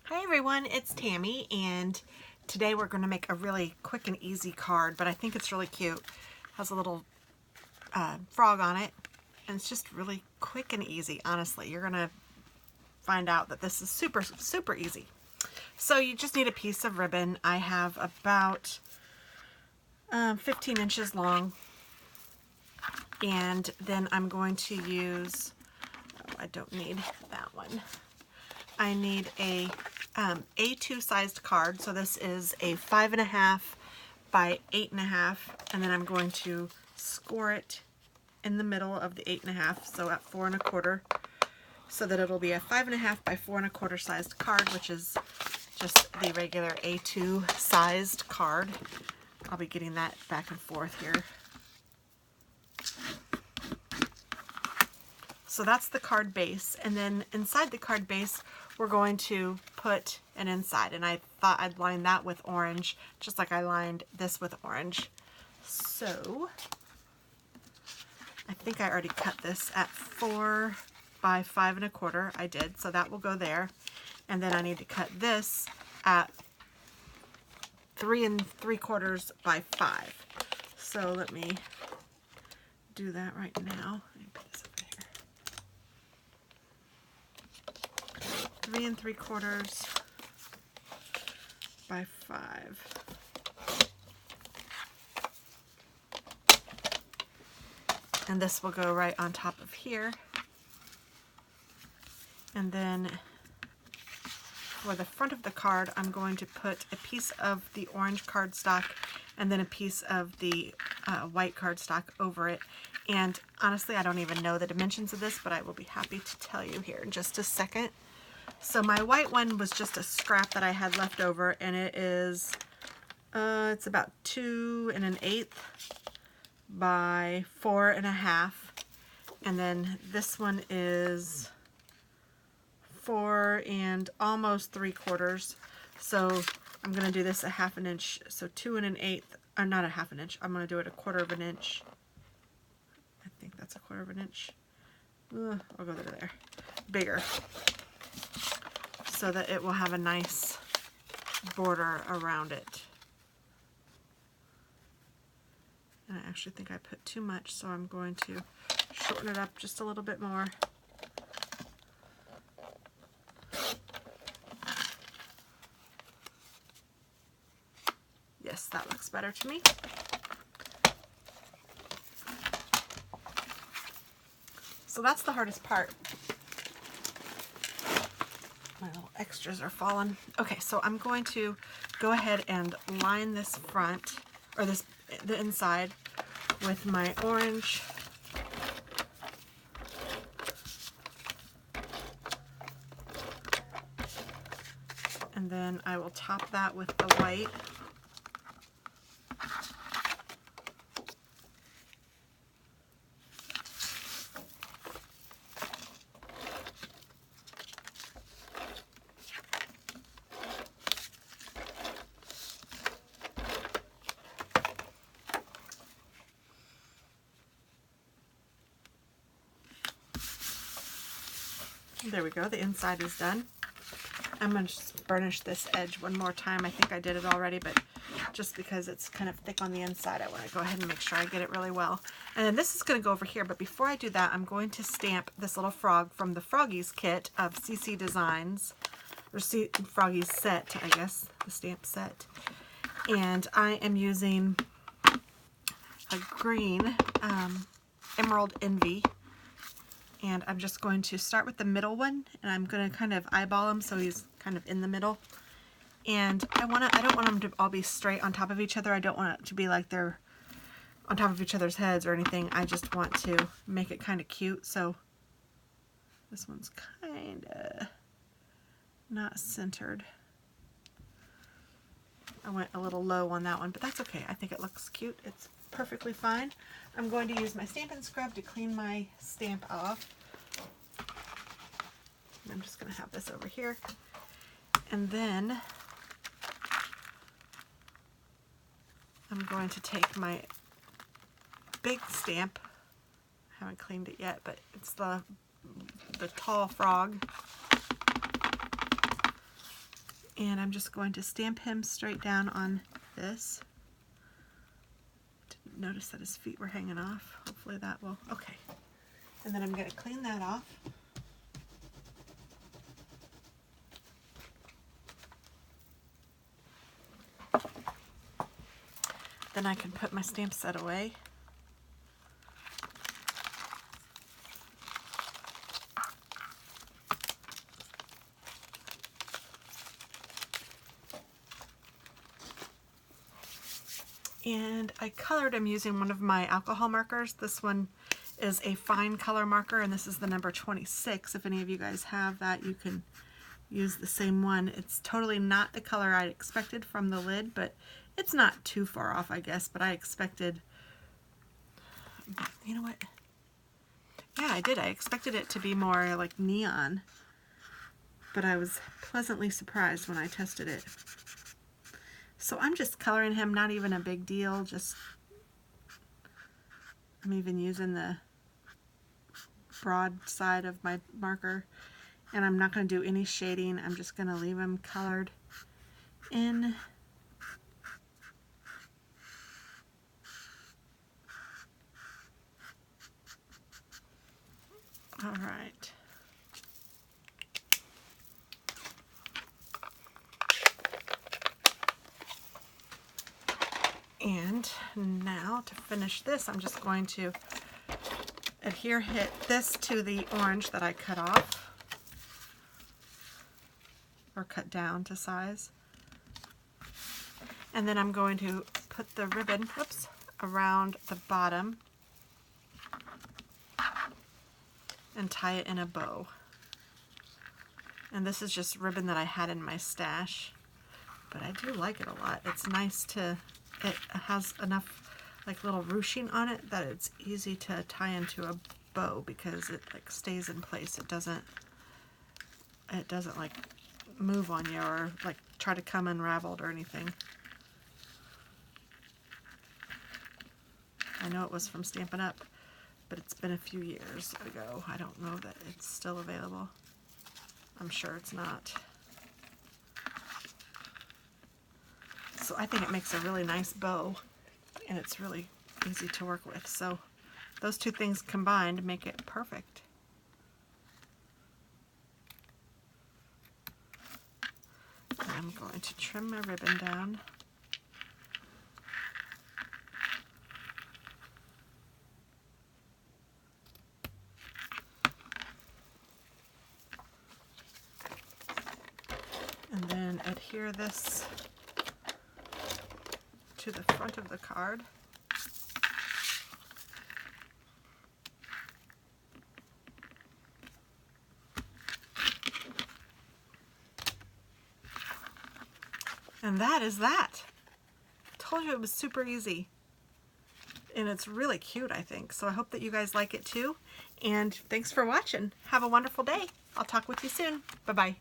Hi everyone, it's Tammy, and today we're going to make a really quick and easy card, but I think it's really cute. It has a little frog on it, and it's just really quick and easy. Honestly, you're going to find out that this is super easy. So you just need a piece of ribbon. I have about 15 inches long, and then I'm going to use, oh, I don't need that one. I need a A2 sized card. So this is a 5.5 by 8.5, and then I'm going to score it in the middle of the 8.5, so at 4 1/4, so that it'll be a 5.5 by 4 1/4 sized card, which is just the regular A2 sized card. I'll be getting that back and forth here. So that's the card base, and then inside the card base we're going to put an inside, and I thought I'd line that with orange, just like I lined this with orange. So I think I already cut this at 4 by 5 1/4. I did, so that will go there. And then I need to cut this at 3 3/4 by 5. So let me do that right now. Let me put this over here. 3 3/4 by 5. And this will go right on top of here. And then for the front of the card, I'm going to put a piece of the orange cardstock and then a piece of the white cardstock over it. And honestly, I don't even know the dimensions of this, but I will be happy to tell you here in just a second. So my white one was just a scrap that I had left over, and it is, it's about 2 1/8 by 4 1/2. And then this one is 4 and almost 3/4. So I'm going to do this a 1/2 inch. So 2 1/8, or not a 1/2 inch. I'm going to do it a 1/4 inch. I think that's a 1/4 inch. I'll go there. Bigger, so that it will have a nice border around it. And I actually think I put too much, so I'm going to shorten it up just a little bit more. Yes, that looks better to me. So that's the hardest part. My little extras are falling. Okay, so I'm going to go ahead and line this front, or the inside, with my orange. And then I will top that with the white. There we go, the inside is done. I'm going to just burnish this edge one more time. I think I did it already, but just because it's kind of thick on the inside, I want to go ahead and make sure I get it really well. And then this is going to go over here, but before I do that, I'm going to stamp this little frog from the Froggies kit of CC Designs, or Froggies set, I guess, the stamp set. And I am using a green Emerald Envy. And I'm just going to start with the middle one, and I'm going to kind of eyeball him so he's kind of in the middle. And I don't want them to all be straight on top of each other. I don't want it to be like they're on top of each other's heads or anything. I just want to make it kind of cute. So this one's kind of not centered. I went a little low on that one, but that's okay. I think it looks cute. It's perfectly fine. I'm going to use my Stampin' Scrub to clean my stamp off. I'm just going to have this over here. And then I'm going to take my big stamp. I haven't cleaned it yet, but it's the tall frog. And I'm just going to stamp him straight down on this. Didn't notice that his feet were hanging off. Hopefully that will, okay. And then I'm going to clean that off. Then I can put my stamp set away. And I colored him using one of my alcohol markers. This one is a fine color marker, and this is the number 26. If any of you guys have that, you can use the same one. It's totally not the color I expected from the lid, but it's not too far off, I guess. But I expected, you know what? Yeah, I did. I expected it to be more like neon, but I was pleasantly surprised when I tested it. So I'm just coloring him, not even a big deal, just, I'm even using the broad side of my marker, and I'm not going to do any shading. I'm just going to leave him colored in. All right. And now to finish this, I'm just going to hit this to the orange that I cut off, or cut down to size. And then I'm going to put the ribbon, whoops, around the bottom and tie it in a bow. And this is just ribbon that I had in my stash, but I do like it a lot. It's nice to, it has enough like little ruching on it that it's easy to tie into a bow because it like stays in place. It doesn't like move on you or like try to come unraveled or anything. I know it was from Stampin' Up, but it's been a few years ago. I don't know that it's still available. I'm sure it's not. So I think it makes a really nice bow, and it's really easy to work with. So those two things combined make it perfect. I'm going to trim my ribbon down. And then adhere this to the front of the card. And that is that. Told you it was super easy. And it's really cute, I think. So I hope that you guys like it too. And thanks for watching. Have a wonderful day. I'll talk with you soon. Bye-bye.